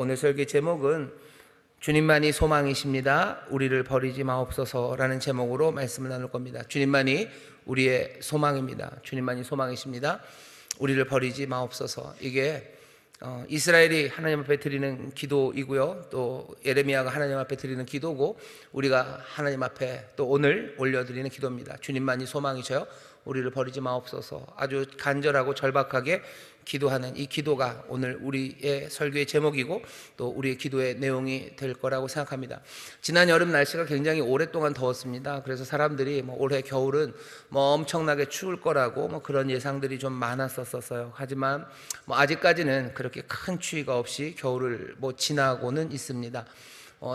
오늘 설교 제목은 주님만이 소망이십니다. 우리를 버리지 마옵소서라는 제목으로 말씀을 나눌 겁니다. 주님만이 우리의 소망입니다. 주님만이 소망이십니다. 우리를 버리지 마옵소서. 이게 이스라엘이 하나님 앞에 드리는 기도이고요, 또 예레미야가 하나님 앞에 드리는 기도고, 우리가 하나님 앞에 또 오늘 올려드리는 기도입니다. 주님만이 소망이셔요. 우리를 버리지 마옵소서. 아주 간절하고 절박하게 기도하는 이 기도가 오늘 우리의 설교의 제목이고 또 우리의 기도의 내용이 될 거라고 생각합니다. 지난 여름 날씨가 굉장히 오랫동안 더웠습니다. 그래서 사람들이 올해 겨울은 엄청나게 추울 거라고 그런 예상들이 좀 많았었어요. 하지만 아직까지는 그렇게 큰 추위가 없이 겨울을 지나고는 있습니다.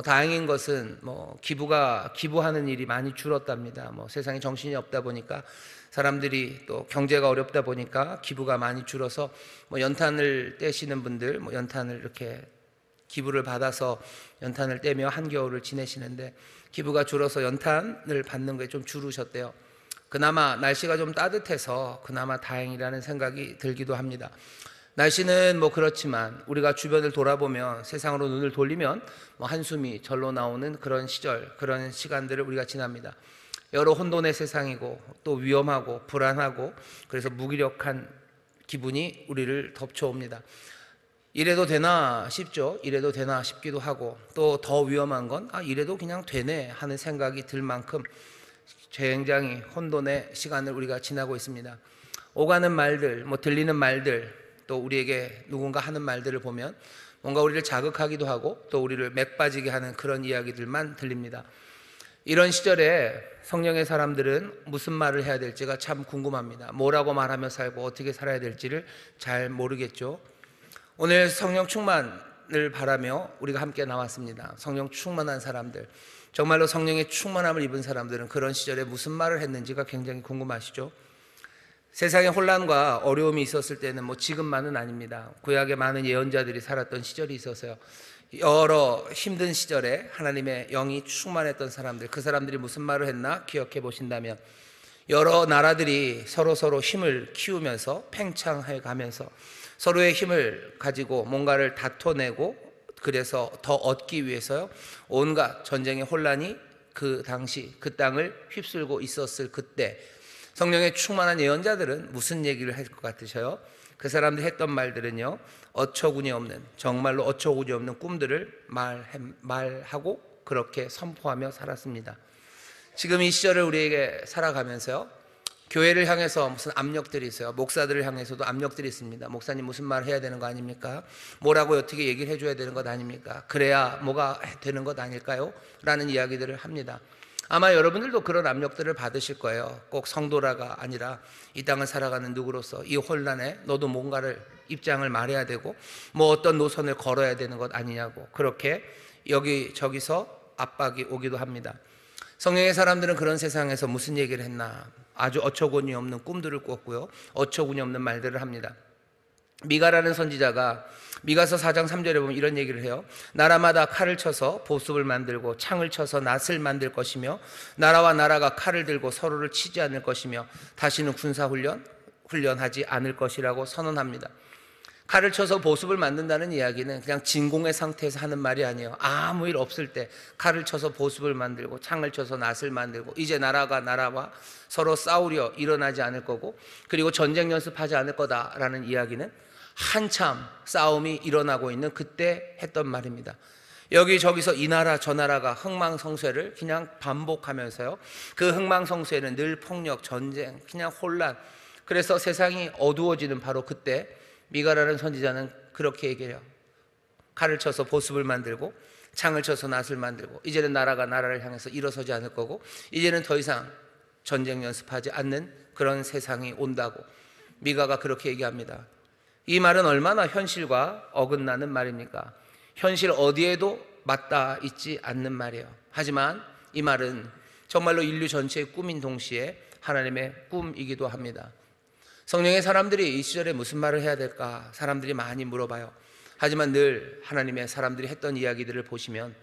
다행인 것은 기부하는 일이 많이 줄었답니다. 세상에 정신이 없다 보니까, 사람들이 또 경제가 어렵다 보니까 기부가 많이 줄어서 연탄을 떼시는 분들 연탄을 이렇게 기부를 받아서 연탄을 떼며 한겨울을 지내시는데, 기부가 줄어서 연탄을 받는 게 좀 줄으셨대요. 그나마 날씨가 좀 따뜻해서 그나마 다행이라는 생각이 들기도 합니다. 날씨는 그렇지만 우리가 주변을 돌아보면, 세상으로 눈을 돌리면 한숨이 절로 나오는 그런 시절, 그런 시간들을 우리가 지납니다. 여러 혼돈의 세상이고 또 위험하고 불안하고, 그래서 무기력한 기분이 우리를 덮쳐옵니다. 이래도 되나 싶죠. 이래도 되나 싶기도 하고, 또 더 위험한 건 이래도 그냥 되네 하는 생각이 들 만큼 굉장히 혼돈의 시간을 우리가 지나고 있습니다. 오가는 말들, 들리는 말들, 또 우리에게 누군가 하는 말들을 보면 뭔가 우리를 자극하기도 하고 또 우리를 맥 빠지게 하는 그런 이야기들만 들립니다. 이런 시절에 성령의 사람들은 무슨 말을 해야 될지가 참 궁금합니다. 뭐라고 말하며 살고 어떻게 살아야 될지를 잘 모르겠죠. 오늘 성령 충만을 바라며 우리가 함께 나왔습니다. 성령 충만한 사람들, 정말로 성령의 충만함을 입은 사람들은 그런 시절에 무슨 말을 했는지가 굉장히 궁금하시죠. 세상에 혼란과 어려움이 있었을 때는 지금만은 아닙니다. 구약에 많은 예언자들이 살았던 시절이 있어서요, 여러 힘든 시절에 하나님의 영이 충만했던 사람들, 그 사람들이 무슨 말을 했나 기억해 보신다면, 여러 나라들이 서로 힘을 키우면서 팽창해 가면서 서로의 힘을 가지고 뭔가를 다퉈내고, 그래서 더 얻기 위해서요, 온갖 전쟁의 혼란이 그 당시 그 땅을 휩쓸고 있었을 그때 성령의 충만한 예언자들은 무슨 얘기를 할 것 같으셔요? 그 사람들이 했던 말들은요, 어처구니 없는, 정말로 어처구니 없는 꿈들을 말하고 그렇게 선포하며 살았습니다. 지금 이 시절을 우리에게 살아가면서요, 교회를 향해서 무슨 압력들이 있어요. 목사들을 향해서도 압력들이 있습니다. 목사님 무슨 말 해야 되는 거 아닙니까? 뭐라고 어떻게 얘기를 해줘야 되는 것 아닙니까? 그래야 뭐가 되는 것 아닐까요? 라는 이야기들을 합니다. 아마 여러분들도 그런 압력들을 받으실 거예요. 꼭 성도라가 아니라 이 땅을 살아가는 누구로서 이 혼란에 너도 뭔가를 입장을 말해야 되고 어떤 노선을 걸어야 되는 것 아니냐고, 그렇게 여기저기서 압박이 오기도 합니다. 성령의 사람들은 그런 세상에서 무슨 얘기를 했나, 아주 어처구니 없는 꿈들을 꿨고요, 어처구니 없는 말들을 합니다. 미가라는 선지자가 미가서 4장 3절에 보면 이런 얘기를 해요. 나라마다 칼을 쳐서 보습을 만들고 창을 쳐서 낫을 만들 것이며, 나라와 나라가 칼을 들고 서로를 치지 않을 것이며 다시는 훈련하지 않을 것이라고 선언합니다. 칼을 쳐서 보습을 만든다는 이야기는 그냥 진공의 상태에서 하는 말이 아니에요. 아무 일 없을 때 칼을 쳐서 보습을 만들고 창을 쳐서 낫을 만들고, 이제 나라가 나라와 서로 싸우려 일어나지 않을 거고, 그리고 전쟁 연습하지 않을 거다라는 이야기는 한참 싸움이 일어나고 있는 그때 했던 말입니다. 여기저기서 이 나라 저 나라가 흥망성쇠를 그냥 반복하면서요, 그 흥망성쇠는 늘 폭력, 전쟁, 그냥 혼란, 그래서 세상이 어두워지는 바로 그때 미가라는 선지자는 그렇게 얘기해요. 칼을 쳐서 보습을 만들고 창을 쳐서 낫을 만들고, 이제는 나라가 나라를 향해서 일어서지 않을 거고, 이제는 더 이상 전쟁 연습하지 않는 그런 세상이 온다고 미가가 그렇게 얘기합니다. 이 말은 얼마나 현실과 어긋나는 말입니까? 현실 어디에도 맞닿아 있지 않는 말이에요. 하지만 이 말은 정말로 인류 전체의 꿈인 동시에 하나님의 꿈이기도 합니다. 성령의 사람들이 이 시절에 무슨 말을 해야 될까 사람들이 많이 물어봐요. 하지만 늘 하나님의 사람들이 했던 이야기들을 보시면,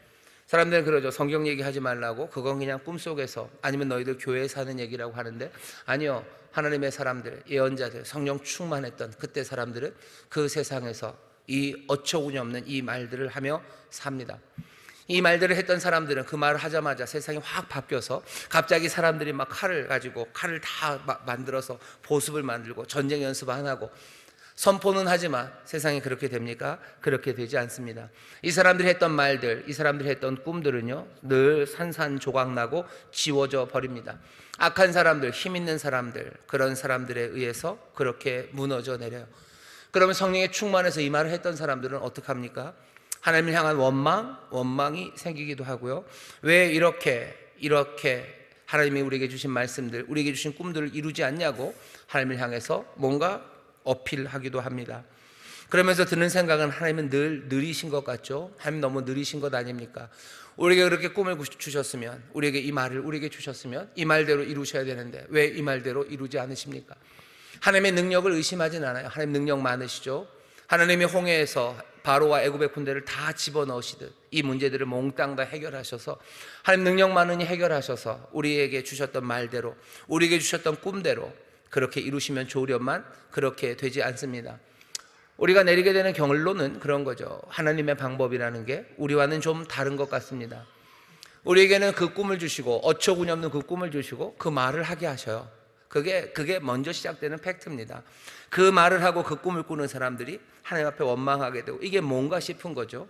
사람들은 그러죠. 성경 얘기하지 말라고, 그건 그냥 꿈속에서, 아니면 너희들 교회에서 하는 얘기라고 하는데, 아니요, 하나님의 사람들, 예언자들, 성령 충만했던 그때 사람들은 그 세상에서 이 어처구니 없는 이 말들을 하며 삽니다. 이 말들을 했던 사람들은 그 말을 하자마자 세상이 확 바뀌어서 갑자기 사람들이 막 칼을 가지고 칼을 다 만들어서 보습을 만들고 전쟁 연습 안 하고 선포는 하지만 세상이 그렇게 됩니까? 그렇게 되지 않습니다. 이 사람들이 했던 말들, 이 사람들이 했던 꿈들은요 늘 산산조각나고 지워져 버립니다. 악한 사람들, 힘 있는 사람들, 그런 사람들에 의해서 그렇게 무너져 내려요. 그러면 성령의 충만해서 이 말을 했던 사람들은 어떡합니까? 하나님을 향한 원망이 생기기도 하고요. 왜 이렇게 하나님이 우리에게 주신 말씀들, 우리에게 주신 꿈들을 이루지 않냐고 하나님을 향해서 뭔가 어필하기도 합니다. 그러면서 드는 생각은 하나님은 늘 느리신 것 같죠? 하나님 너무 느리신 것 아닙니까? 우리에게 그렇게 꿈을 주셨으면, 우리에게 이 말을 우리에게 주셨으면 이 말대로 이루셔야 되는데 왜 이 말대로 이루지 않으십니까? 하나님의 능력을 의심하진 않아요. 하나님 능력 많으시죠? 하나님이 홍해에서 바로와 애굽의 군대를 다 집어넣으시듯 이 문제들을 몽땅 다 해결하셔서 하나님 능력 많으니 해결하셔서 우리에게 주셨던 말대로, 우리에게 주셨던 꿈대로 그렇게 이루시면 좋으련만 그렇게 되지 않습니다. 우리가 내리게 되는 결론은 그런 거죠. 하나님의 방법이라는 게 우리와는 좀 다른 것 같습니다. 우리에게는 그 꿈을 주시고 어처구니 없는 그 꿈을 주시고 그 말을 하게 하셔요. 그게 먼저 시작되는 팩트입니다. 그 말을 하고 그 꿈을 꾸는 사람들이 하나님 앞에 원망하게 되고 이게 뭔가 싶은 거죠.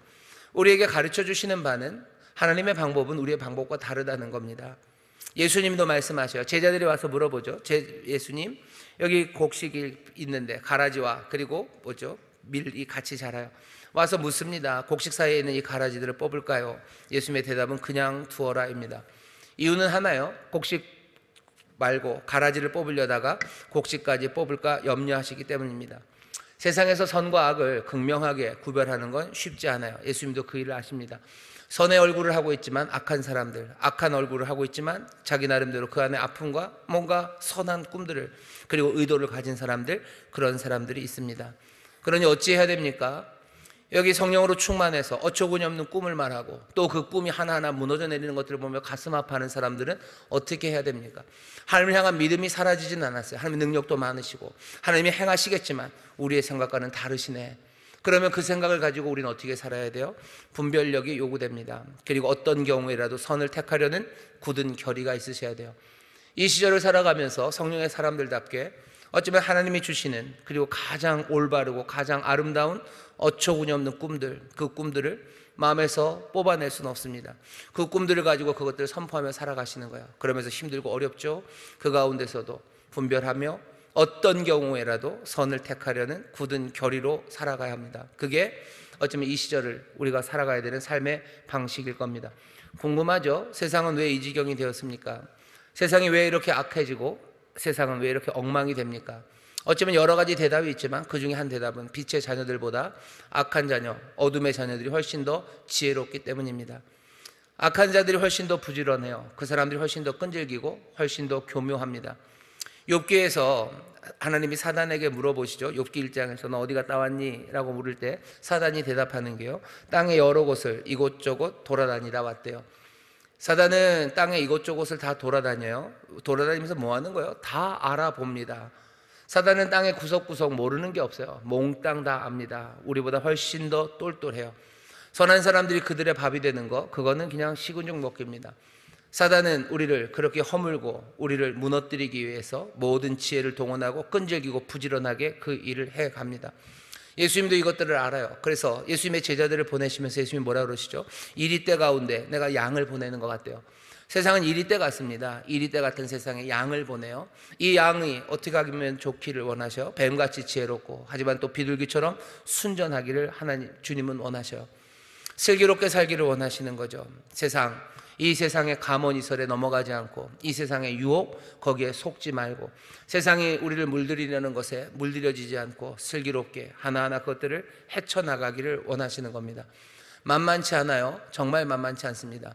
우리에게 가르쳐 주시는 바는 하나님의 방법은 우리의 방법과 다르다는 겁니다. 예수님도 말씀하셔요. 제자들이 와서 물어보죠. 예수님, 여기 곡식이 있는데 가라지와 그리고 밀이 같이 자라요. 와서 묻습니다. 곡식 사이에 있는 이 가라지들을 뽑을까요? 예수님의 대답은 그냥 두어라입니다. 이유는 하나요. 곡식 말고 가라지를 뽑으려다가 곡식까지 뽑을까 염려하시기 때문입니다. 세상에서 선과 악을 극명하게 구별하는 건 쉽지 않아요. 예수님도 그 일을 아십니다. 선의 얼굴을 하고 있지만 악한 사람들, 악한 얼굴을 하고 있지만 자기 나름대로 그 안에 아픔과 뭔가 선한 꿈들을 그리고 의도를 가진 사람들, 그런 사람들이 있습니다. 그러니 어찌해야 됩니까? 여기 성령으로 충만해서 어처구니 없는 꿈을 말하고 또 그 꿈이 하나하나 무너져 내리는 것들을 보며 가슴 아파하는 사람들은 어떻게 해야 됩니까? 하나님을 향한 믿음이 사라지진 않았어요. 하나님의 능력도 많으시고 하나님이 행하시겠지만 우리의 생각과는 다르시네. 그러면 그 생각을 가지고 우리는 어떻게 살아야 돼요? 분별력이 요구됩니다. 그리고 어떤 경우에라도 선을 택하려는 굳은 결의가 있으셔야 돼요. 이 시절을 살아가면서 성령의 사람들답게 어쩌면 하나님이 주시는 그리고 가장 올바르고 가장 아름다운 어처구니 없는 꿈들, 그 꿈들을 마음에서 뽑아낼 수는 없습니다. 그 꿈들을 가지고 그것들을 선포하며 살아가시는 거예요. 그러면서 힘들고 어렵죠. 그 가운데서도 분별하며 어떤 경우에라도 선을 택하려는 굳은 결의로 살아가야 합니다. 그게 어쩌면 이 시절을 우리가 살아가야 되는 삶의 방식일 겁니다. 궁금하죠? 세상은 왜 이 지경이 되었습니까? 세상이 왜 이렇게 악해지고 세상은 왜 이렇게 엉망이 됩니까? 어쩌면 여러 가지 대답이 있지만 그 중에 한 대답은 빛의 자녀들보다 악한 자녀, 어둠의 자녀들이 훨씬 더 지혜롭기 때문입니다. 악한 자들이 훨씬 더 부지런해요. 그 사람들이 훨씬 더 끈질기고 훨씬 더 교묘합니다. 욥기에서 하나님이 사단에게 물어보시죠. 욥기 1장에서 너 어디 갔다 왔니? 라고 물을 때 사단이 대답하는 게요, 땅의 여러 곳을 이곳저곳 돌아다니다 왔대요. 사단은 땅의 이곳저곳을 다 돌아다녀요. 돌아다니면서 뭐 하는 거예요? 다 알아봅니다. 사단은 땅의 구석구석 모르는 게 없어요. 몽땅 다 압니다. 우리보다 훨씬 더 똘똘해요. 선한 사람들이 그들의 밥이 되는 거, 그거는 그냥 식은 죽 먹기입니다. 사단은 우리를 그렇게 허물고 우리를 무너뜨리기 위해서 모든 지혜를 동원하고 끈질기고 부지런하게 그 일을 해갑니다. 예수님도 이것들을 알아요. 그래서 예수님의 제자들을 보내시면서 예수님이 뭐라 그러시죠? 이리떼 가운데 내가 양을 보내는 것 같대요. 세상은 이리떼 같습니다. 이리떼 같은 세상에 양을 보내요. 이 양이 어떻게 하면 좋기를 원하셔? 뱀같이 지혜롭고 하지만 또 비둘기처럼 순전하기를 주님은 원하셔요. 슬기롭게 살기를 원하시는 거죠. 이 세상의 가모니설에 넘어가지 않고 이 세상의 유혹 거기에 속지 말고 세상이 우리를 물들이려는 것에 물들여지지 않고 슬기롭게 하나하나 그것들을 헤쳐나가기를 원하시는 겁니다. 만만치 않아요. 정말 만만치 않습니다.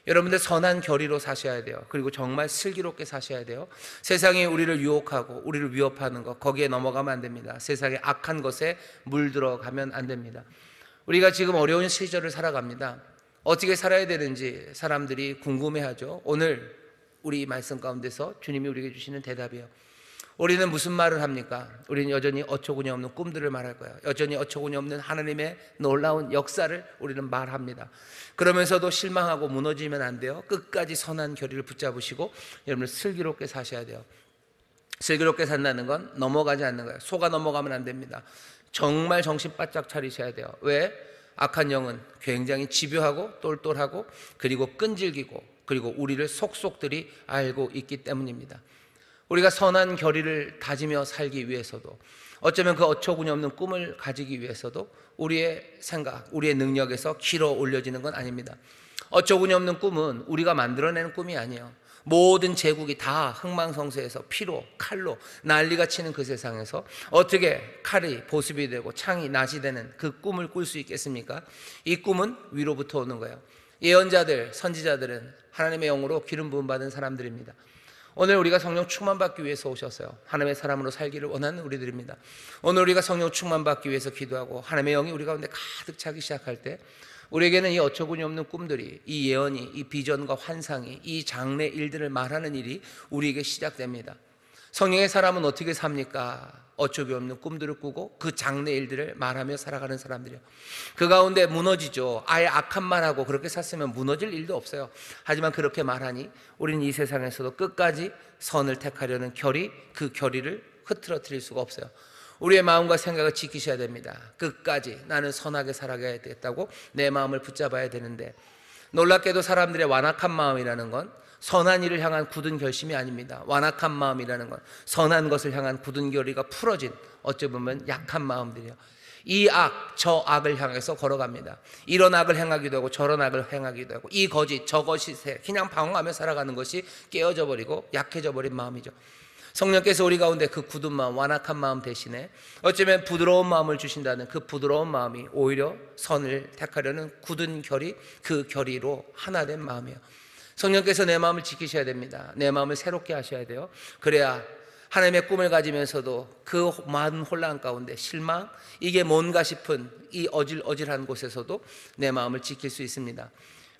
여러분들 선한 결의로 사셔야 돼요. 그리고 정말 슬기롭게 사셔야 돼요. 세상이 우리를 유혹하고 우리를 위협하는 것 거기에 넘어가면 안 됩니다. 세상의 악한 것에 물들어가면 안 됩니다. 우리가 지금 어려운 시절을 살아갑니다. 어떻게 살아야 되는지 사람들이 궁금해하죠. 오늘 우리 말씀 가운데서 주님이 우리에게 주시는 대답이에요. 우리는 무슨 말을 합니까? 우리는 여전히 어처구니 없는 꿈들을 말할 거예요. 여전히 어처구니 없는 하나님의 놀라운 역사를 우리는 말합니다. 그러면서도 실망하고 무너지면 안 돼요. 끝까지 선한 결의를 붙잡으시고 여러분들 슬기롭게 사셔야 돼요. 슬기롭게 산다는 건 넘어가지 않는 거예요. 속아 넘어가면 안 됩니다. 정말 정신 바짝 차리셔야 돼요. 왜? 악한 영은 굉장히 집요하고 똘똘하고 그리고 끈질기고 그리고 우리를 속속들이 알고 있기 때문입니다. 우리가 선한 결의를 다지며 살기 위해서도 어쩌면 그 어처구니 없는 꿈을 가지기 위해서도 우리의 생각, 우리의 능력에서 길어 올려지는 건 아닙니다. 어처구니 없는 꿈은 우리가 만들어내는 꿈이 아니에요. 모든 제국이 다 흥망성쇠해서 피로 칼로 난리가 치는 그 세상에서 어떻게 칼이 보습이 되고 창이 낫이 되는 그 꿈을 꿀 수 있겠습니까? 이 꿈은 위로부터 오는 거예요. 예언자들, 선지자들은 하나님의 영으로 기름 부음 받은 사람들입니다. 오늘 우리가 성령 충만받기 위해서 오셨어요. 하나님의 사람으로 살기를 원하는 우리들입니다. 오늘 우리가 성령 충만받기 위해서 기도하고 하나님의 영이 우리 가운데 가득 차기 시작할 때 우리에게는 이 어처구니 없는 꿈들이, 이 예언이, 이 비전과 환상이, 이 장래 일들을 말하는 일이 우리에게 시작됩니다. 성령의 사람은 어떻게 삽니까? 어처구니 없는 꿈들을 꾸고 그 장래 일들을 말하며 살아가는 사람들이요. 그 가운데 무너지죠. 아예 악한 말하고 그렇게 샀으면 무너질 일도 없어요. 하지만 그렇게 말하니 우리는 이 세상에서도 끝까지 선을 택하려는 결의, 그 결의를 흐트러뜨릴 수가 없어요. 우리의 마음과 생각을 지키셔야 됩니다. 끝까지 나는 선하게 살아가야겠다고 내 마음을 붙잡아야 되는데, 놀랍게도 사람들의 완악한 마음이라는 건 선한 일을 향한 굳은 결심이 아닙니다. 완악한 마음이라는 건 선한 것을 향한 굳은 결의가 풀어진, 어찌 보면 약한 마음들이요. 이 악, 저 악을 향해서 걸어갑니다. 이런 악을 행하기도 하고 저런 악을 행하기도 하고, 이 거짓, 저 거짓에 그냥 방황하며 살아가는 것이 깨어져 버리고 약해져 버린 마음이죠. 성령께서 우리 가운데 그 굳은 마음, 완악한 마음 대신에 어쩌면 부드러운 마음을 주신다는 그 부드러운 마음이 오히려 선을 택하려는 굳은 결의, 그 결의로 하나 된 마음이에요. 성령께서 내 마음을 지키셔야 됩니다. 내 마음을 새롭게 하셔야 돼요. 그래야 하나님의 꿈을 가지면서도 그 많은 혼란 가운데 실망, 이게 뭔가 싶은 이 어질어질한 곳에서도 내 마음을 지킬 수 있습니다.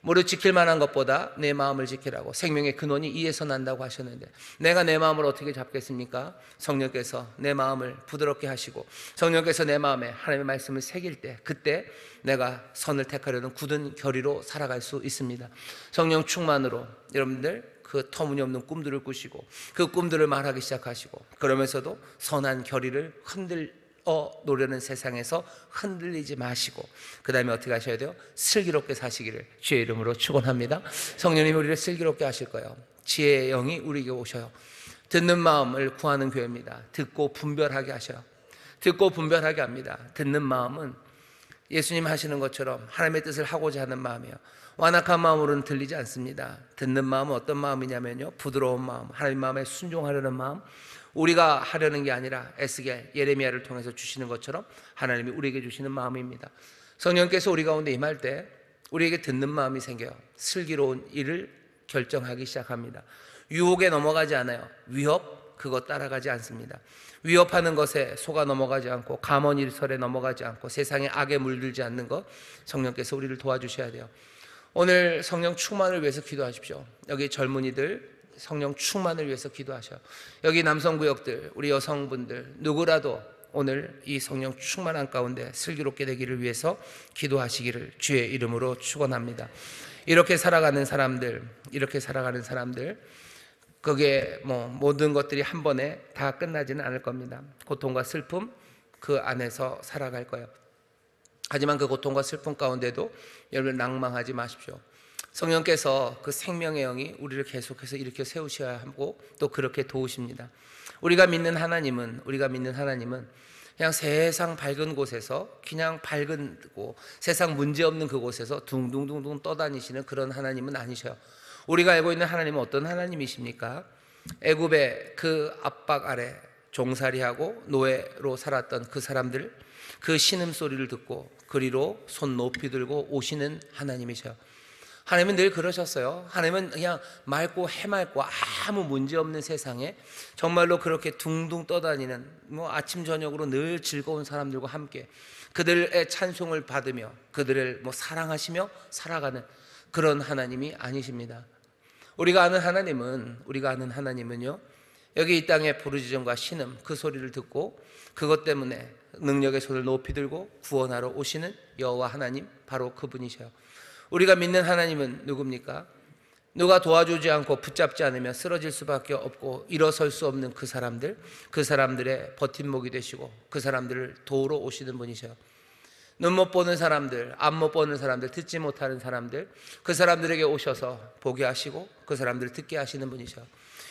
무릇 지킬 만한 것보다 내 마음을 지키라고, 생명의 근원이 이에서 난다고 하셨는데 내가 내 마음을 어떻게 잡겠습니까? 성령께서 내 마음을 부드럽게 하시고 성령께서 내 마음에 하나님의 말씀을 새길 때, 그때 내가 선을 택하려는 굳은 결의로 살아갈 수 있습니다. 성령 충만으로 여러분들 그 터무니없는 꿈들을 꾸시고 그 꿈들을 말하기 시작하시고, 그러면서도 선한 결의를 노려는 세상에서 흔들리지 마시고, 그 다음에 어떻게 하셔야 돼요? 슬기롭게 사시기를 주의 이름으로 축원합니다. 성령님이 우리를 슬기롭게 하실 거예요. 지혜의 영이 우리에게 오셔요. 듣는 마음을 구하는 교회입니다. 듣고 분별하게 하셔요. 듣고 분별하게 합니다. 듣는 마음은 예수님 하시는 것처럼 하나님의 뜻을 하고자 하는 마음이에요. 완악한 마음으로는 들리지 않습니다. 듣는 마음은 어떤 마음이냐면요, 부드러운 마음, 하나님 마음에 순종하려는 마음, 우리가 하려는 게 아니라 에스겔, 예레미야를 통해서 주시는 것처럼 하나님이 우리에게 주시는 마음입니다. 성령께서 우리 가운데 임할 때 우리에게 듣는 마음이 생겨요. 슬기로운 일을 결정하기 시작합니다. 유혹에 넘어가지 않아요. 위협, 그거 따라가지 않습니다. 위협하는 것에 속아 넘어가지 않고 감언일설에 넘어가지 않고 세상의 악에 물들지 않는 것, 성령께서 우리를 도와주셔야 돼요. 오늘 성령 충만을 위해서 기도하십시오. 여기 젊은이들 성령 충만을 위해서 기도하셔요. 여기 남성구역들, 우리 여성분들 누구라도 오늘 이 성령 충만한 가운데 슬기롭게 되기를 위해서 기도하시기를 주의 이름으로 축원합니다. 이렇게 살아가는 사람들, 그게 모든 것들이 한 번에 다 끝나지는 않을 겁니다. 고통과 슬픔 그 안에서 살아갈 거예요. 하지만 그 고통과 슬픔 가운데도 여러분 낭망하지 마십시오. 성령께서 그 생명의 영이 우리를 계속해서 일으켜 세우셔야 하고 또 그렇게 도우십니다. 우리가 믿는 하나님은 그냥 세상 밝은 곳에서, 그냥 밝은고 세상 문제 없는 그곳에서 둥둥둥둥 떠다니시는 그런 하나님은 아니셔요. 우리가 알고 있는 하나님은 어떤 하나님이십니까? 애굽의 그 압박 아래 종살이하고 노예로 살았던 그 사람들, 그 신음소리를 듣고 그리로 손 높이 들고 오시는 하나님이셔요. 하나님은 늘 그러셨어요. 하나님은 그냥 맑고 해맑고 아무 문제 없는 세상에 정말로 그렇게 둥둥 떠다니는 아침 저녁으로 늘 즐거운 사람들과 함께 그들의 찬송을 받으며 그들을 사랑하시며 살아가는 그런 하나님이 아니십니다. 우리가 아는 하나님은요, 여기 이 땅의 부르짖음과 신음, 그 소리를 듣고 그것 때문에 능력의 손을 높이 들고 구원하러 오시는 여호와 하나님, 바로 그분이셔요. 우리가 믿는 하나님은 누굽니까? 누가 도와주지 않고 붙잡지 않으면 쓰러질 수밖에 없고 일어설 수 없는 그 사람들, 그 사람들의 버팀목이 되시고 그 사람들을 도우러 오시는 분이셔요. 눈 못 보는 사람들, 앞 못 보는 사람들, 듣지 못하는 사람들, 그 사람들에게 오셔서 보게 하시고 그 사람들을 듣게 하시는 분이셔요.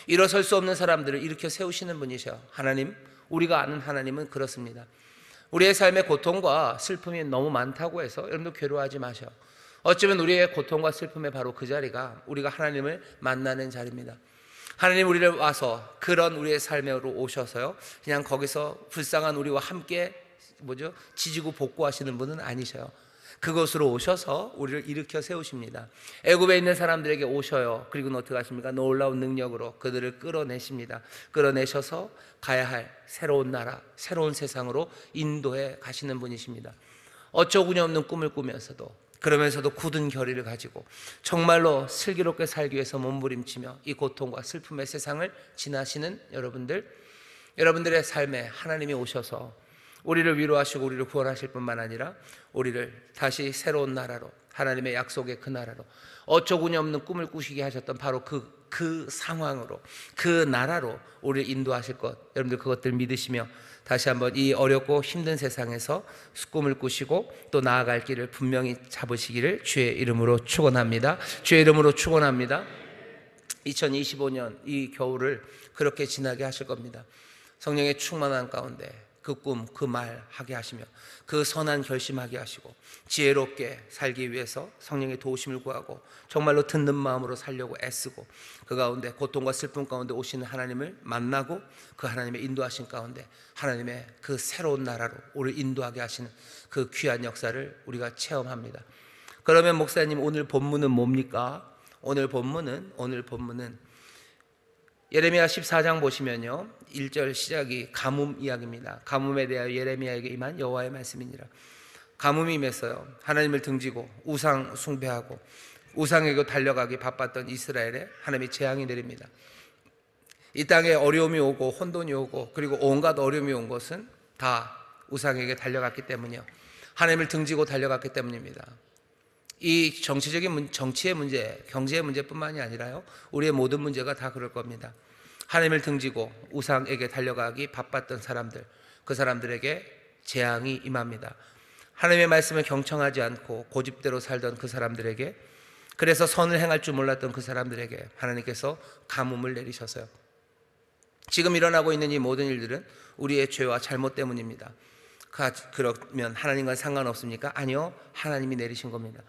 일어설 수 없는 사람들을 일으켜 세우시는 분이셔요. 하나님, 우리가 아는 하나님은 그렇습니다. 우리의 삶의 고통과 슬픔이 너무 많다고 해서 여러분도 괴로워하지 마셔. 어쩌면 우리의 고통과 슬픔의 바로 그 자리가 우리가 하나님을 만나는 자리입니다. 하나님, 우리를 와서 그런 우리의 삶으로 오셔서요, 그냥 거기서 불쌍한 우리와 함께 지지고 볶고하시는 분은 아니셔요. 그곳으로 오셔서 우리를 일으켜 세우십니다. 애굽에 있는 사람들에게 오셔요. 그리고는 어떻게 하십니까? 놀라운 능력으로 그들을 끌어내십니다. 끌어내셔서 가야 할 새로운 나라, 새로운 세상으로 인도해 가시는 분이십니다. 어처구니 없는 꿈을 꾸면서도, 그러면서도 굳은 결의를 가지고 정말로 슬기롭게 살기 위해서 몸부림치며 이 고통과 슬픔의 세상을 지나시는 여러분들의 삶에 하나님이 오셔서 우리를 위로하시고 우리를 구원하실 뿐만 아니라 우리를 다시 새로운 나라로, 하나님의 약속의 그 나라로, 어처구니 없는 꿈을 꾸시게 하셨던 바로 그 상황으로, 그 나라로 우리를 인도하실 것, 여러분들 그것들 믿으시며 다시 한번 이 어렵고 힘든 세상에서 꿈을 꾸시고 또 나아갈 길을 분명히 잡으시기를 주의 이름으로 축원합니다. 주의 이름으로 축원합니다. 2025년 이 겨울을 그렇게 지나게 하실 겁니다. 성령의 충만한 가운데 그 꿈, 그 말 하게 하시며 그 선한 결심하게 하시고 지혜롭게 살기 위해서 성령의 도우심을 구하고 정말로 듣는 마음으로 살려고 애쓰고 그 가운데 고통과 슬픔 가운데 오시는 하나님을 만나고 그 하나님의 인도하신 가운데 하나님의 그 새로운 나라로 우리를 인도하게 하시는 그 귀한 역사를 우리가 체험합니다. 그러면 목사님, 오늘 본문은 뭡니까? 오늘 본문은 예레미야 14장 보시면요, 1절 시작이 가뭄 이야기입니다. 가뭄에 대하여 예레미야에게 임한 여호와의 말씀이니라. 가뭄이 임했어요. 하나님을 등지고 우상 숭배하고 우상에게 달려가기 바빴던 이스라엘에 하나님이 재앙이 내립니다. 이 땅에 어려움이 오고 혼돈이 오고 그리고 온갖 어려움이 온 것은 다 우상에게 달려갔기 때문이요, 하나님을 등지고 달려갔기 때문입니다. 이 정치의 문제, 경제의 문제뿐만이 아니라요, 우리의 모든 문제가 다 그럴 겁니다. 하나님을 등지고 우상에게 달려가기 바빴던 사람들, 그 사람들에게 재앙이 임합니다. 하나님의 말씀을 경청하지 않고 고집대로 살던 그 사람들에게, 그래서 선을 행할 줄 몰랐던 그 사람들에게 하나님께서 가뭄을 내리셔서요. 지금 일어나고 있는 이 모든 일들은 우리의 죄와 잘못 때문입니다. 그러면 하나님과 상관없습니까? 아니요, 하나님이 내리신 겁니다.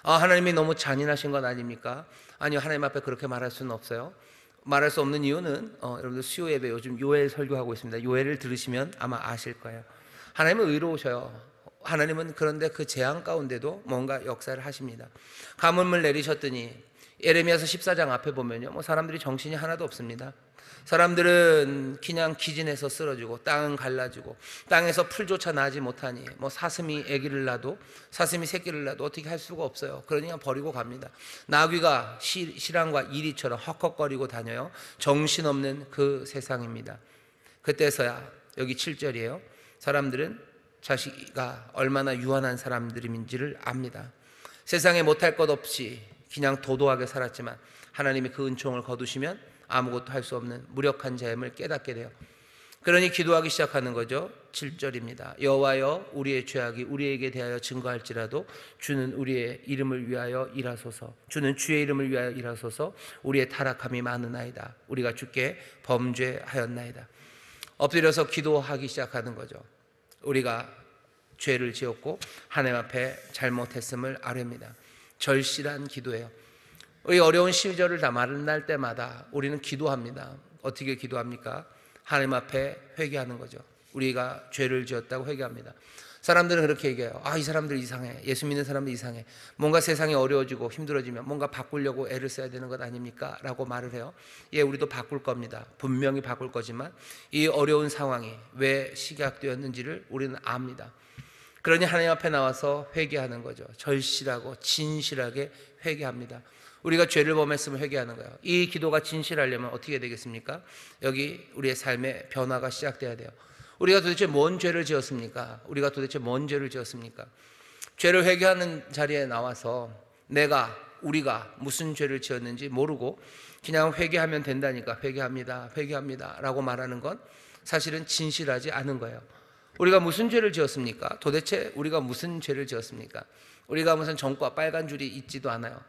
하나님이 너무 잔인하신 것 아닙니까? 아니요, 하나님 앞에 그렇게 말할 수는 없어요. 말할 수 없는 이유는 여러분들 수요 예배 요즘 요엘 설교하고 있습니다. 요엘을 들으시면 아마 아실 거예요. 하나님은 의로우셔요. 하나님은 그런데 그 재앙 가운데도 뭔가 역사를 하십니다. 가뭄을 내리셨더니 예레미야서 14장 앞에 보면요, 사람들이 정신이 하나도 없습니다. 사람들은 그냥 기진해서 쓰러지고 땅은 갈라지고 땅에서 풀조차 나지 못하니 사슴이 새끼를 낳아도 어떻게 할 수가 없어요. 그러니까 버리고 갑니다. 나귀가 실랑과 이리처럼 헉헉거리고 다녀요. 정신없는 그 세상입니다. 그때서야 여기 7절이에요. 사람들은 자기가 얼마나 유한한 사람들인지를 압니다. 세상에 못할 것 없이 그냥 도도하게 살았지만 하나님이 그 은총을 거두시면 아무것도 할 수 없는 무력한 자임을 깨닫게 돼요. 그러니 기도하기 시작하는 거죠. 7절입니다. 여호와여, 우리의 죄악이 우리에게 대하여 증거할지라도 주는 우리의 이름을 위하여 일하소서. 주는 주의 이름을 위하여 일하소서. 우리의 타락함이 많으나이다. 우리가 주께 범죄하였나이다. 엎드려서 기도하기 시작하는 거죠. 우리가 죄를 지었고 하나님 앞에 잘못했음을 아뢰입니다. 절실한 기도예요. 우리 어려운 시절을 다 만날 때마다 우리는 기도합니다. 어떻게 기도합니까? 하나님 앞에 회개하는 거죠. 우리가 죄를 지었다고 회개합니다. 사람들은 그렇게 얘기해요. 이 사람들 이상해. 예수 믿는 사람들 이상해. 뭔가 세상이 어려워지고 힘들어지면 뭔가 바꾸려고 애를 써야 되는 것 아닙니까? 라고 말을 해요. 예, 우리도 바꿀 겁니다. 분명히 바꿀 거지만 이 어려운 상황이 왜 시작되었는지를 우리는 압니다. 그러니 하나님 앞에 나와서 회개하는 거죠. 절실하고 진실하게 회개합니다. 우리가 죄를 범했으면 회개하는 거예요. 이 기도가 진실하려면 어떻게 되겠습니까? 여기 우리의 삶의 변화가 시작돼야 돼요. 우리가 도대체 뭔 죄를 지었습니까? 우리가 도대체 뭔 죄를 지었습니까? 죄를 회개하는 자리에 나와서 우리가 무슨 죄를 지었는지 모르고 그냥 회개하면 된다니까 회개합니다, 회개합니다 라고 말하는 건 사실은 진실하지 않은 거예요. 우리가 무슨 죄를 지었습니까? 도대체 우리가 무슨 죄를 지었습니까? 우리가 무슨 전과 빨간 줄이 있지도 않아요.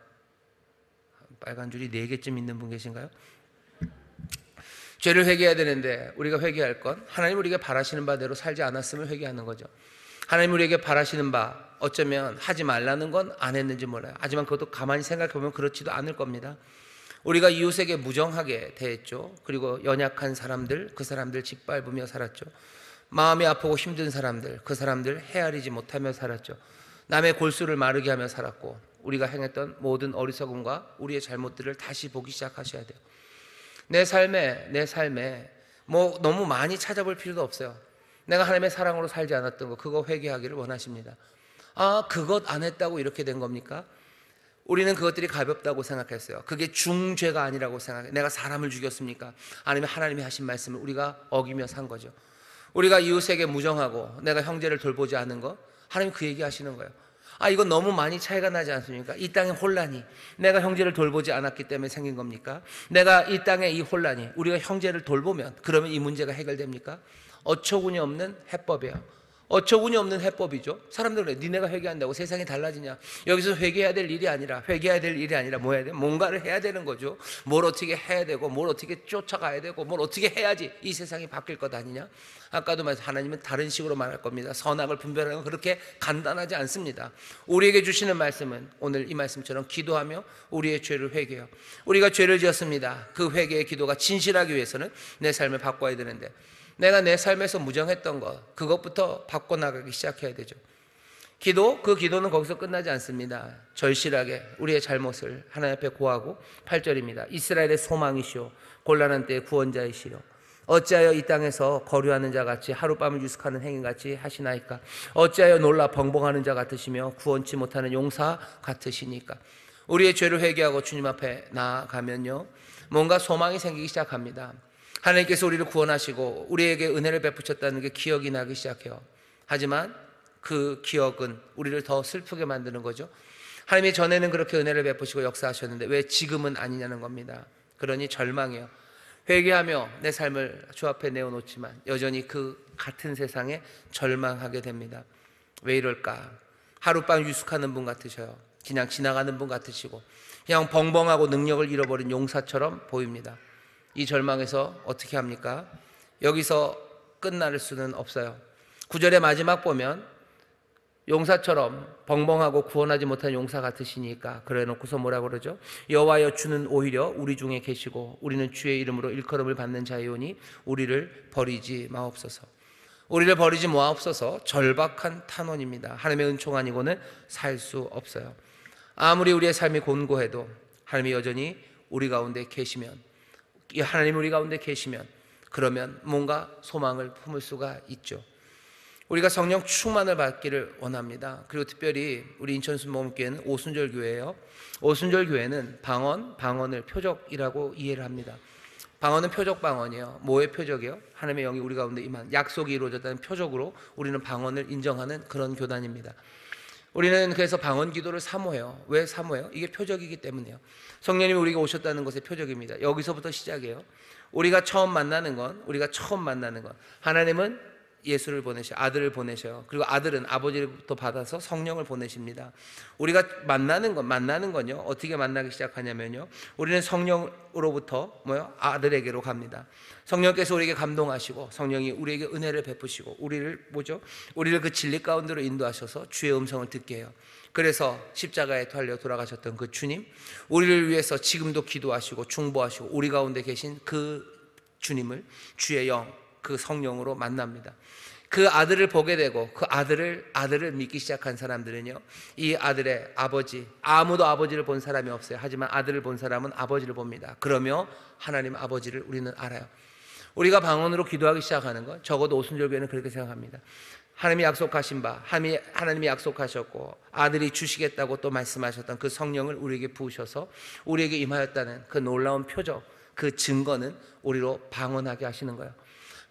빨간 줄이 4개쯤 있는 분 계신가요? 죄를 회개해야 되는데 우리가 회개할 건 하나님 우리에게 바라시는 바대로 살지 않았으면 회개하는 거죠. 하나님 우리에게 바라시는 바 어쩌면 하지 말라는 건 안 했는지 몰라요. 하지만 그것도 가만히 생각해보면 그렇지도 않을 겁니다. 우리가 이웃에게 무정하게 대했죠. 그리고 연약한 사람들, 그 사람들 짓밟으며 살았죠. 마음이 아프고 힘든 사람들, 그 사람들 헤아리지 못하며 살았죠. 남의 골수를 마르게 하며 살았고 우리가 행했던 모든 어리석음과 우리의 잘못들을 다시 보기 시작하셔야 돼요. 내 삶에 뭐 너무 많이 찾아볼 필요도 없어요. 내가 하나님의 사랑으로 살지 않았던 거 그거 회개하기를 원하십니다. 아, 그것 안 했다고 이렇게 된 겁니까? 우리는 그것들이 가볍다고 생각했어요. 그게 중죄가 아니라고 생각해요. 내가 사람을 죽였습니까? 아니면 하나님이 하신 말씀을 우리가 어기며 산 거죠. 우리가 이웃에게 무정하고 내가 형제를 돌보지 않은 거 하나님 그 얘기 하시는 거예요. 아, 이건 너무 많이 차이가 나지 않습니까? 이 땅의 혼란이 내가 형제를 돌보지 않았기 때문에 생긴 겁니까? 내가 이 땅의 이 혼란이 우리가 형제를 돌보면 그러면 이 문제가 해결됩니까? 어처구니 없는 해법이에요. 어처구니 없는 해법이죠. 사람들은 그래, 니네가 회개한다고 세상이 달라지냐? 여기서 회개해야 될 일이 아니라 뭐 해야 돼? 뭔가를 해야 되는 거죠. 뭘 어떻게 해야 되고 뭘 어떻게 쫓아가야 되고 뭘 어떻게 해야지 이 세상이 바뀔 것 아니냐? 아까도 말씀 하나님은 다른 식으로 말할 겁니다. 선악을 분별하는 건 그렇게 간단하지 않습니다. 우리에게 주시는 말씀은 오늘 이 말씀처럼 기도하며 우리의 죄를 회개해요. 우리가 죄를 지었습니다. 그 회개의 기도가 진실하기 위해서는 내 삶을 바꿔야 되는데 내가 내 삶에서 무정했던 것 그것부터 바꿔나가기 시작해야 되죠. 그 기도는 거기서 끝나지 않습니다. 절실하게 우리의 잘못을 하나님 앞에 고하고 8절입니다. 이스라엘의 소망이시오 곤란한 때의 구원자이시오 어찌하여 이 땅에서 거류하는 자 같이 하룻밤을 유숙하는 행인같이 하시나이까? 어찌하여 놀라 벙벙하는 자 같으시며 구원치 못하는 용사 같으시니까? 우리의 죄를 회개하고 주님 앞에 나아가면요 뭔가 소망이 생기기 시작합니다. 하나님께서 우리를 구원하시고 우리에게 은혜를 베푸셨다는 게 기억이 나기 시작해요. 하지만 그 기억은 우리를 더 슬프게 만드는 거죠. 하나님이 전에는 그렇게 은혜를 베푸시고 역사하셨는데 왜 지금은 아니냐는 겁니다. 그러니 절망이에요. 회개하며 내 삶을 주 앞에 내어놓지만 여전히 그 같은 세상에 절망하게 됩니다. 왜 이럴까? 하룻밤 유숙하는 분 같으셔요. 그냥 지나가는 분 같으시고 그냥 벙벙하고 능력을 잃어버린 용사처럼 보입니다. 이 절망에서 어떻게 합니까? 여기서 끝날 수는 없어요. 9절의 마지막 보면 용사처럼 벙벙하고 구원하지 못한 용사 같으시니까 그래 놓고서 뭐라고 그러죠? 여호와여 주는 오히려 우리 중에 계시고 우리는 주의 이름으로 일컬음을 받는 자이오니 우리를 버리지 마옵소서. 우리를 버리지 마옵소서. 절박한 탄원입니다. 하나님의 은총 아니고는 살 수 없어요. 아무리 우리의 삶이 곤고해도 하나님이 여전히 우리 가운데 계시면 하나님 우리 가운데 계시면 그러면 뭔가 소망을 품을 수가 있죠. 우리가 성령 충만을 받기를 원합니다. 그리고 특별히 우리 인천순복음교회는 오순절 교회예요. 오순절 교회는 방언을 표적이라고 이해를 합니다. 방언은 표적 방언이에요. 뭐의 표적이에요? 하나님의 영이 우리 가운데 임한 약속이 이루어졌다는 표적으로 우리는 방언을 인정하는 그런 교단입니다. 우리는 그래서 방언 기도를 사모해요. 왜 사모해요? 이게 표적이기 때문이에요. 성령님이 우리가 오셨다는 것의 표적입니다. 여기서부터 시작이에요. 우리가 처음 만나는 건 하나님은 예수를 보내셔 아들을 보내셔요. 그리고 아들은 아버지로부터 받아서 성령을 보내십니다. 우리가 만나는 건요 어떻게 만나기 시작하냐면요 우리는 성령으로부터 아들에게로 갑니다. 성령께서 우리에게 감동하시고 성령이 우리에게 은혜를 베푸시고 우리를 그 진리 가운데로 인도하셔서 주의 음성을 듣게 해요. 그래서 십자가에 달려 돌아가셨던 그 주님, 우리를 위해서 지금도 기도하시고 중보하시고 우리 가운데 계신 그 주님을 주의 영, 그 성령으로 만납니다. 그 아들을 보게 되고 그 아들을 믿기 시작한 사람들은요 이 아들의 아버지, 아무도 아버지를 본 사람이 없어요. 하지만 아들을 본 사람은 아버지를 봅니다. 그러며 하나님 아버지를 우리는 알아요. 우리가 방언으로 기도하기 시작하는 것, 적어도 오순절교회는 그렇게 생각합니다. 하나님이 약속하신 바, 하나님이 약속하셨고 아들이 주시겠다고 또 말씀하셨던 그 성령을 우리에게 부으셔서 우리에게 임하였다는 그 놀라운 표적, 그 증거는 우리로 방언하게 하시는 거예요.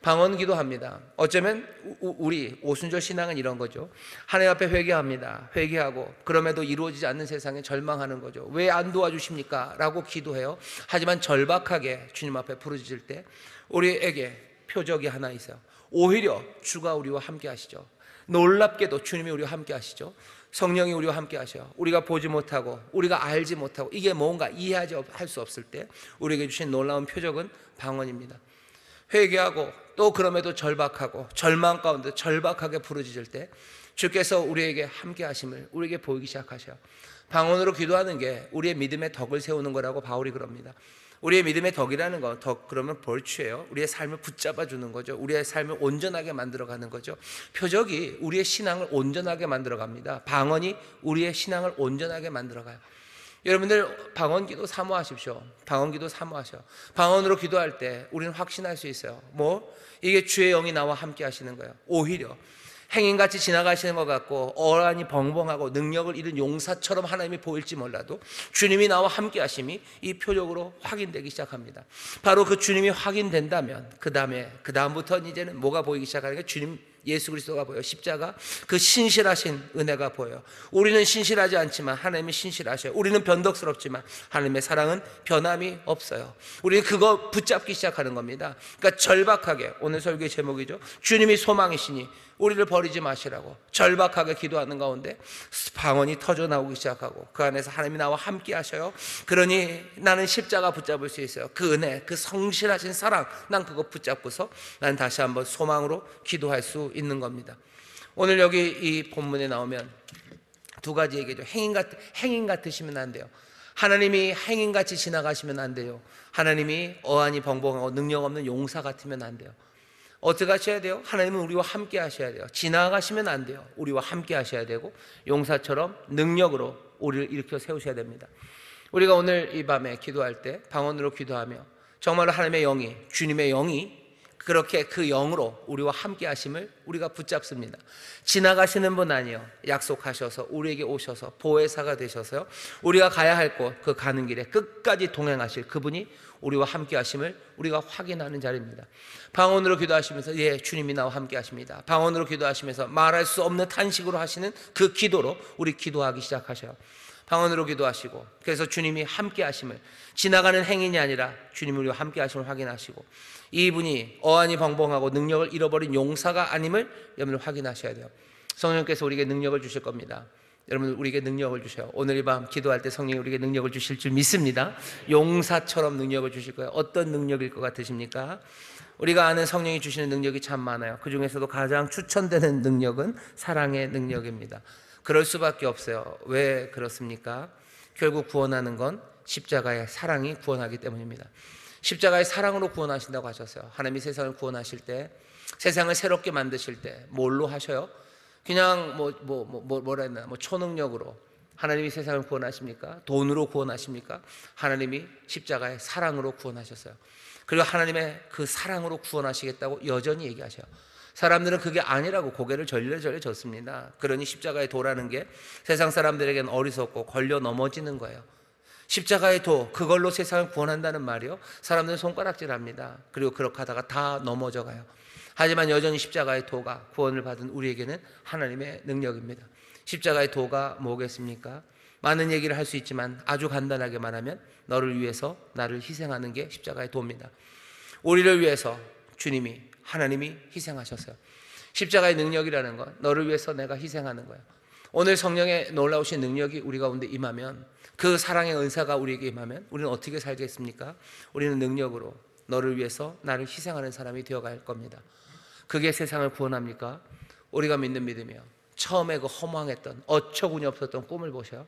방언 기도합니다. 어쩌면 우리 오순절 신앙은 이런 거죠. 하나님 앞에 회개합니다. 회개하고 그럼에도 이루어지지 않는 세상에 절망하는 거죠. 왜 안 도와주십니까? 라고 기도해요. 하지만 절박하게 주님 앞에 부르짖을 때 우리에게 표적이 하나 있어요. 오히려 주가 우리와 함께 하시죠. 놀랍게도 주님이 우리와 함께 하시죠. 성령이 우리와 함께 하셔요. 우리가 보지 못하고 우리가 알지 못하고 이게 뭔가 이해하지 할 수 없을 때 우리에게 주신 놀라운 표적은 방언입니다. 회개하고 또 그럼에도 절박하고 절망 가운데 절박하게 부르짖을 때 주께서 우리에게 함께 하심을 우리에게 보이기 시작하셔요. 방언으로 기도하는 게 우리의 믿음의 덕을 세우는 거라고 바울이 그럽니다. 우리의 믿음의 덕이라는 건 덕 그러면 벌추예요. 우리의 삶을 붙잡아 주는 거죠. 우리의 삶을 온전하게 만들어 가는 거죠. 표적이 우리의 신앙을 온전하게 만들어 갑니다. 방언이 우리의 신앙을 온전하게 만들어 가요. 여러분들 방언기도 사모하십시오. 방언기도 사모하셔. 방언으로 기도할 때 우리는 확신할 수 있어요. 이게 주의 영이 나와 함께 하시는 거예요. 오히려 행인같이 지나가시는 것 같고 어란이 벙벙하고 능력을 잃은 용사처럼 하나님이 보일지 몰라도 주님이 나와 함께 하심이 이 표적으로 확인되기 시작합니다. 바로 그 주님이 확인된다면 그 다음부터는 이제는 뭐가 보이기 시작하는 게 주님 예수 그리스도가 보여요. 십자가, 그 신실하신 은혜가 보여요. 우리는 신실하지 않지만 하나님이 신실하셔요. 우리는 변덕스럽지만 하나님의 사랑은 변함이 없어요. 우리는 그거 붙잡기 시작하는 겁니다. 그러니까 절박하게, 오늘 설교의 제목이죠. 주님이 소망이시니 우리를 버리지 마시라고 절박하게 기도하는 가운데 방언이 터져 나오기 시작하고 그 안에서 하나님이 나와 함께 하셔요. 그러니 나는 십자가 붙잡을 수 있어요. 그 은혜, 그 성실하신 사랑, 난 그거 붙잡고서 난 다시 한번 소망으로 기도할 수 있는 겁니다. 오늘 여기 이 본문에 나오면 두 가지 얘기죠. 행인 같으시면 안 돼요. 하나님이 행인같이 지나가시면 안 돼요. 하나님이 어안이 벙벙하고 능력 없는 용사 같으면 안 돼요. 어떻게 하셔야 돼요? 하나님은 우리와 함께 하셔야 돼요. 지나가시면 안 돼요. 우리와 함께 하셔야 되고 용사처럼 능력으로 우리를 일으켜 세우셔야 됩니다. 우리가 오늘 이 밤에 기도할 때 방언으로 기도하며 정말로 하나님의 영이, 주님의 영이 그렇게 그 영으로 우리와 함께 하심을 우리가 붙잡습니다. 지나가시는 분 아니요, 약속하셔서 우리에게 오셔서 보혜사가 되셔서요, 우리가 가야 할 곳, 그 가는 길에 끝까지 동행하실 그분이 우리와 함께 하심을 우리가 확인하는 자리입니다. 방언으로 기도하시면서 예, 주님이 나와 함께 하십니다. 방언으로 기도하시면서 말할 수 없는 탄식으로 하시는 그 기도로 우리 기도하기 시작하셔요. 방언으로 기도하시고 그래서 주님이 함께 하심을, 지나가는 행인이 아니라 주님이 우리와 함께 하심을 확인하시고 이분이 어안이 벙벙하고 능력을 잃어버린 용사가 아님을 여러분 확인하셔야 돼요. 성령께서 우리에게 능력을 주실 겁니다. 여러분 우리에게 능력을 주셔요. 오늘 이 밤 기도할 때 성령이 우리에게 능력을 주실 줄 믿습니다. 용사처럼 능력을 주실 거예요. 어떤 능력일 것 같으십니까? 우리가 아는 성령이 주시는 능력이 참 많아요. 그 중에서도 가장 추천되는 능력은 사랑의 능력입니다. 그럴 수밖에 없어요. 왜 그렇습니까? 결국 구원하는 건 십자가의 사랑이 구원하기 때문입니다. 십자가의 사랑으로 구원하신다고 하셨어요. 하나님이 세상을 구원하실 때, 세상을 새롭게 만드실 때 뭘로 하셔요? 그냥 뭐라 했나? 초능력으로 하나님이 세상을 구원하십니까? 돈으로 구원하십니까? 하나님이 십자가의 사랑으로 구원하셨어요. 그리고 하나님의 그 사랑으로 구원하시겠다고 여전히 얘기하셔요. 사람들은 그게 아니라고 고개를 절레절레 졌습니다. 그러니 십자가의 도라는 게 세상 사람들에게는 어리석고 걸려 넘어지는 거예요. 십자가의 도, 그걸로 세상을 구원한다는 말이요, 사람들은 손가락질합니다. 그리고 그렇게 하다가 다 넘어져 가요. 하지만 여전히 십자가의 도가 구원을 받은 우리에게는 하나님의 능력입니다. 십자가의 도가 뭐겠습니까? 많은 얘기를 할 수 있지만 아주 간단하게 말하면 너를 위해서 나를 희생하는 게 십자가의 도입니다. 우리를 위해서 주님이, 하나님이 희생하셨어요. 십자가의 능력이라는 건 너를 위해서 내가 희생하는 거예요. 오늘 성령의 놀라우신 능력이 우리 가운데 임하면, 그 사랑의 은사가 우리에게 임하면 우리는 어떻게 살겠습니까? 우리는 능력으로 너를 위해서 나를 희생하는 사람이 되어갈 겁니다. 그게 세상을 구원합니까? 우리가 믿는 믿음이요, 처음에 그 허망했던 어처구니 없었던 꿈을 보셔요.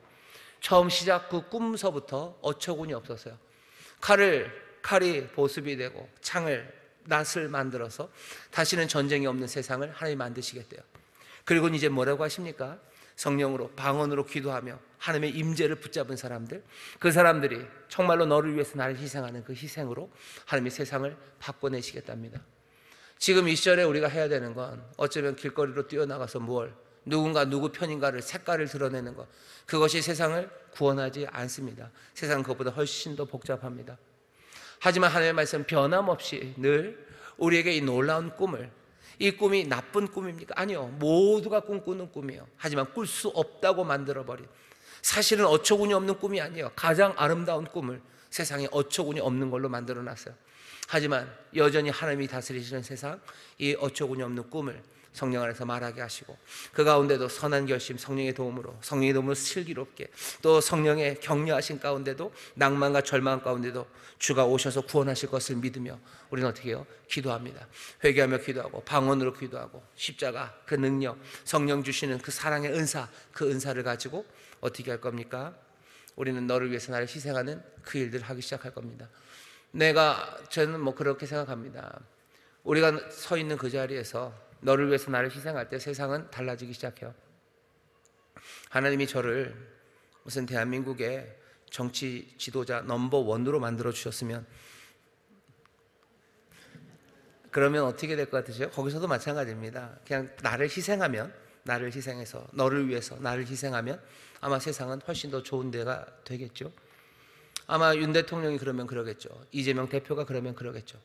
처음 시작 그 꿈서부터 어처구니 없었어요. 칼이 보습이 되고 낫을 만들어서 다시는 전쟁이 없는 세상을 하나님 만드시겠대요. 그리고 이제 뭐라고 하십니까? 성령으로, 방언으로 기도하며 하나님의 임재를 붙잡은 사람들, 그 사람들이 정말로 너를 위해서 나를 희생하는 그 희생으로 하나님의 세상을 바꿔내시겠답니다. 지금 이 시절에 우리가 해야 되는 건 어쩌면 길거리로 뛰어나가서 누군가 누구 편인가를 색깔을 드러내는 것, 그것이 세상을 구원하지 않습니다. 세상은 그것보다 훨씬 더 복잡합니다. 하지만 하나님의 말씀 변함없이 늘 우리에게 이 놀라운 꿈을, 이 꿈이 나쁜 꿈입니까? 아니요, 모두가 꿈꾸는 꿈이에요. 하지만 꿀 수 없다고 만들어버린, 사실은 어처구니 없는 꿈이 아니에요. 가장 아름다운 꿈을 세상에 어처구니 없는 걸로 만들어놨어요. 하지만 여전히 하나님이 다스리시는 세상, 이 어처구니 없는 꿈을 성령 안에서 말하게 하시고, 그 가운데도 선한 결심, 성령의 도움으로 슬기롭게, 또 성령의 격려하신 가운데도, 낭만과 절망 가운데도 주가 오셔서 구원하실 것을 믿으며 우리는 어떻게 해요? 기도합니다. 회개하며 기도하고, 방언으로 기도하고, 십자가 그 능력, 성령 주시는 그 사랑의 은사, 그 은사를 가지고 어떻게 할 겁니까? 우리는 너를 위해서 나를 희생하는 그 일들을 하기 시작할 겁니다. 저는 그렇게 생각합니다. 우리가 서 있는 그 자리에서 너를 위해서 나를 희생할 때 세상은 달라지기 시작해요. 하나님이 저를 무슨 대한민국의 정치 지도자 넘버1으로 만들어 주셨으면, 그러면 어떻게 될 것 같으세요? 거기서도 마찬가지입니다. 그냥 나를 희생해서 너를 위해서 나를 희생하면 아마 세상은 훨씬 더 좋은 데가 되겠죠. 아마 윤 대통령이 그러면 그러겠죠. 이재명 대표가 그러면 그러겠죠.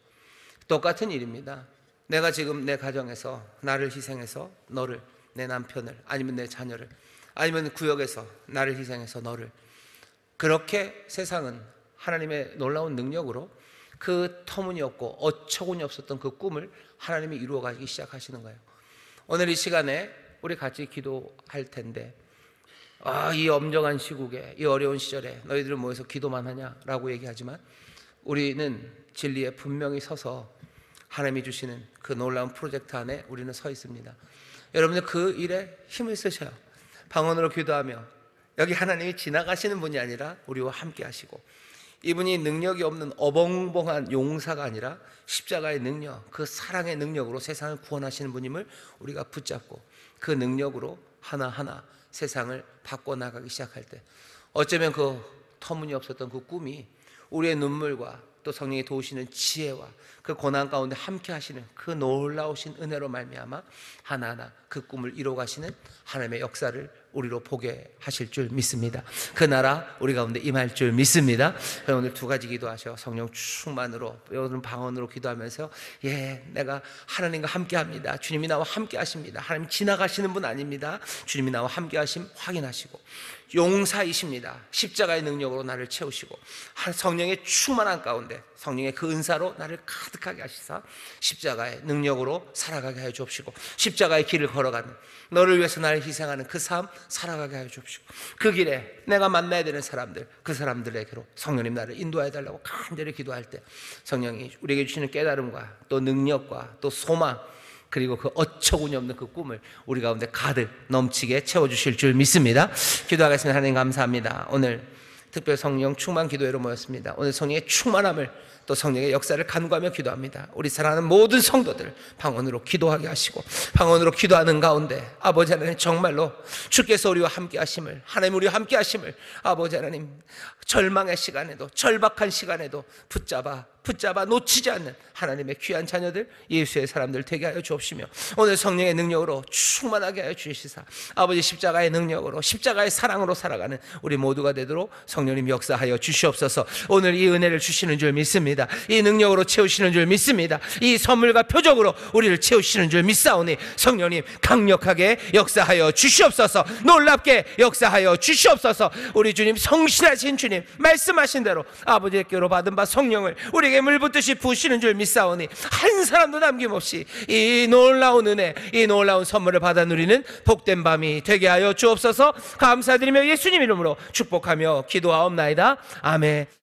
똑같은 일입니다. 내가 지금 내 가정에서 나를 희생해서 너를, 내 남편을, 아니면 내 자녀를, 아니면 구역에서 나를 희생해서 너를, 그렇게 세상은 하나님의 놀라운 능력으로 그 터무니없고 어처구니 없었던 그 꿈을 하나님이 이루어가기 시작하시는 거예요. 오늘 이 시간에 우리 같이 기도할 텐데, 이 엄정한 시국에, 이 어려운 시절에 너희들은 모여서 기도만 하냐라고 얘기하지만, 우리는 진리에 분명히 서서 하나님이 주시는 그 놀라운 프로젝트 안에 우리는 서 있습니다. 여러분들 그 일에 힘을 쓰셔요. 방언으로 기도하며, 여기 하나님이 지나가시는 분이 아니라 우리와 함께 하시고, 이분이 능력이 없는 어벙벙한 용사가 아니라 십자가의 능력, 그 사랑의 능력으로 세상을 구원하시는 분임을 우리가 붙잡고, 그 능력으로 하나하나 세상을 바꿔나가기 시작할 때, 어쩌면 그 터무니없었던 그 꿈이 우리의 눈물과 또 성령이 도우시는 지혜와 그 고난 가운데 함께 하시는 그 놀라우신 은혜로 말미암아 하나하나 그 꿈을 이루어가시는 하나님의 역사를 우리로 보게 하실 줄 믿습니다. 그 나라 우리 가운데 임할 줄 믿습니다. 오늘 두 가지 기도하셔. 성령 충만으로, 여러분 방언으로 기도하면서, 내가 하나님과 함께 합니다. 주님이 나와 함께 하십니다. 하나님 지나가시는 분 아닙니다. 주님이 나와 함께 하심 확인하시고, 용사이십니다. 십자가의 능력으로 나를 채우시고, 성령의 충만한 가운데 성령의 그 은사로 나를 가득하게 하시사 십자가의 능력으로 살아가게 하여 주옵시고, 십자가의 길을 걸어가는, 너를 위해서 나를 희생하는 그 삶 살아가게 하여 주옵시고, 그 길에 내가 만나야 되는 사람들, 그 사람들에게로 성령님 나를 인도하여 달라고 간절히 기도할 때, 성령이 우리에게 주시는 깨달음과 또 능력과 또 소망, 그리고 그 어처구니 없는 그 꿈을 우리 가운데 가득 넘치게 채워주실 줄 믿습니다. 기도하겠습니다. 하나님 감사합니다. 오늘 특별 성령 충만 기도회로 모였습니다. 오늘 성령의 충만함을, 또 성령의 역사를 간구하며 기도합니다. 우리 사랑하는 모든 성도들 방언으로 기도하게 하시고, 방언으로 기도하는 가운데 아버지 하나님, 정말로 주께서 우리와 함께 하심을, 하나님 우리와 함께 하심을, 아버지 하나님 절망의 시간에도, 절박한 시간에도 붙잡아 놓치지 않는 하나님의 귀한 자녀들, 예수의 사람들 되게 하여 주옵시며, 오늘 성령의 능력으로 충만하게 하여 주시사 아버지 십자가의 능력으로, 십자가의 사랑으로 살아가는 우리 모두가 되도록 성령님 역사하여 주시옵소서. 오늘 이 은혜를 주시는 줄 믿습니다. 이 능력으로 채우시는 줄 믿습니다. 이 선물과 표적으로 우리를 채우시는 줄 믿사오니 성령님 강력하게 역사하여 주시옵소서. 놀랍게 역사하여 주시옵소서. 우리 주님, 성실하신 주님, 말씀하신 대로 아버지께로 받은 바 성령을 우리에게 물붓듯이 부으시는 줄 믿사오니 한 사람도 남김없이 이 놀라운 은혜, 이 놀라운 선물을 받아 누리는 복된 밤이 되게 하여 주옵소서. 감사드리며 예수님 이름으로 축복하며 기도하옵나이다. 아멘.